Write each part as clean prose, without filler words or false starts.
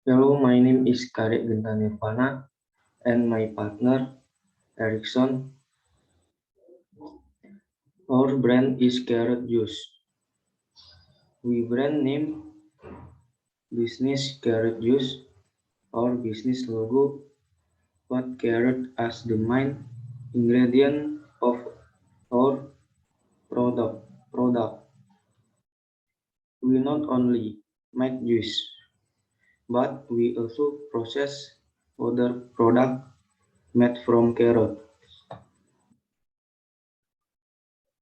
Hello, my name is Karek Genta Nirvana and my partner Erickson. Our brand is Carrot Juice. We brand name business Carrot Juice. Our business logo put carrot as the main ingredient of our product. We not only make juice, but we also process other product made from carrot.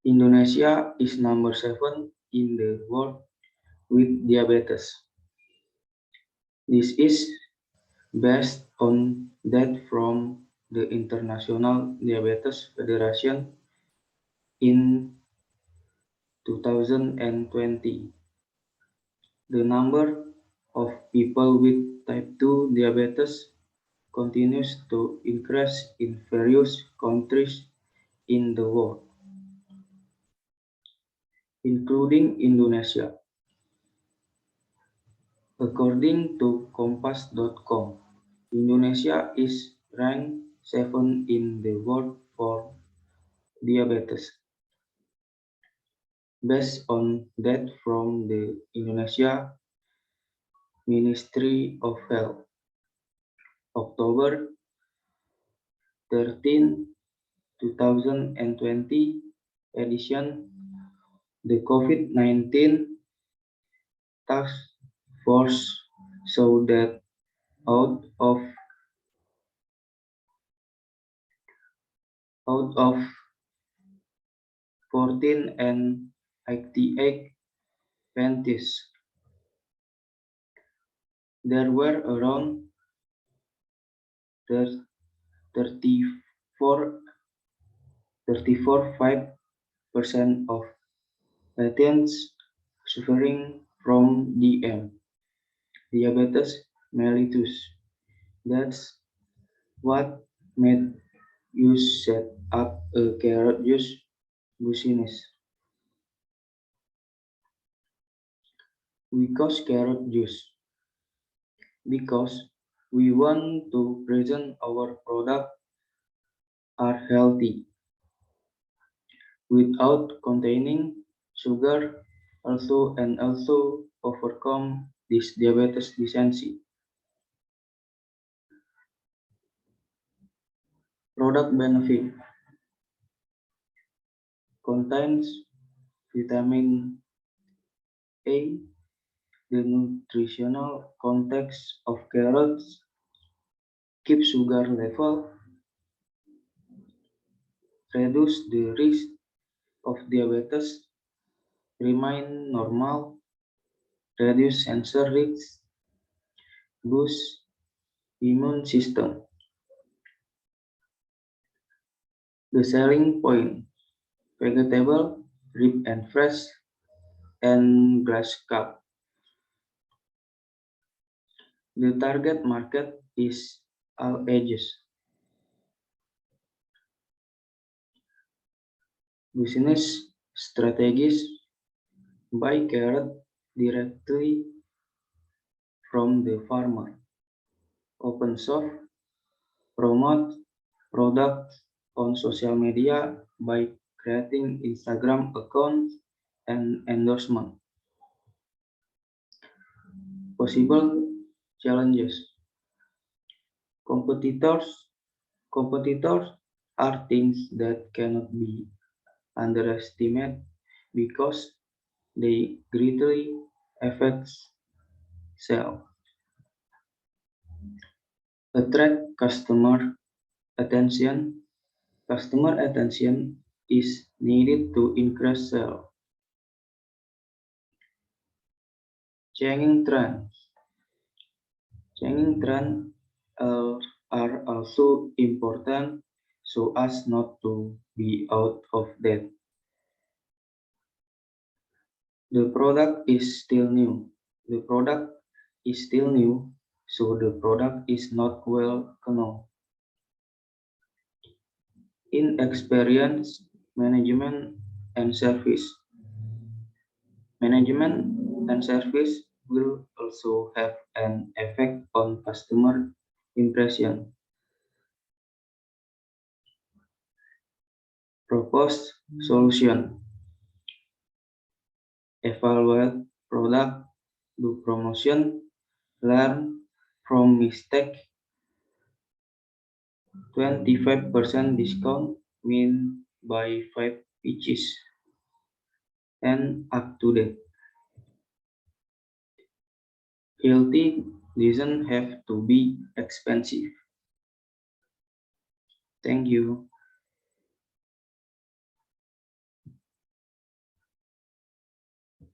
Indonesia is number 7 in the world with diabetes. This is based on data from the International Diabetes Federation in 2020. The number of people with type 2 diabetes continues to increase in various countries in the world, including Indonesia. According to Kompas.com, Indonesia is ranked 7 in the world for diabetes. Based on data from the Indonesia Ministry of Health, October 13, 2020 edition, the COVID-19 task force showed that out of 14 and 88 plaintiffs, there were around 34.5% of patients suffering from diabetes mellitus. That's what made us set up a carrot juice business. We cause carrot juice because we want to present our product are healthy without containing sugar also overcome this diabetes deficiency. Product benefit contains vitamin A. The nutritional context of carrots keeps sugar level, reduce the risk of diabetes, remain normal, reduce cancer risk, boost immune system. The selling point: vegetable, rib and fresh, and grass cup. The target market is all ages. Business strategies: buy carrot directly from the farmer. Open shop, promote products on social media by creating Instagram accounts and endorsement. Possible challenges: competitors competitors are things that cannot be underestimated because they greatly affect sales. Attract attention. Customer attention is needed to increase sales. Changing trends. Changing trends are also important so as not to be out of date. The product is still new. The product is still new, so the product is not well known. In experience, management, and service. Management and service will also have an effect on customer impression. Proposed solution: evaluate product, do promotion, learn from mistake. 25% discount mean buy 5 pieces and up to date. Healthy doesn't have to be expensive. Thank you.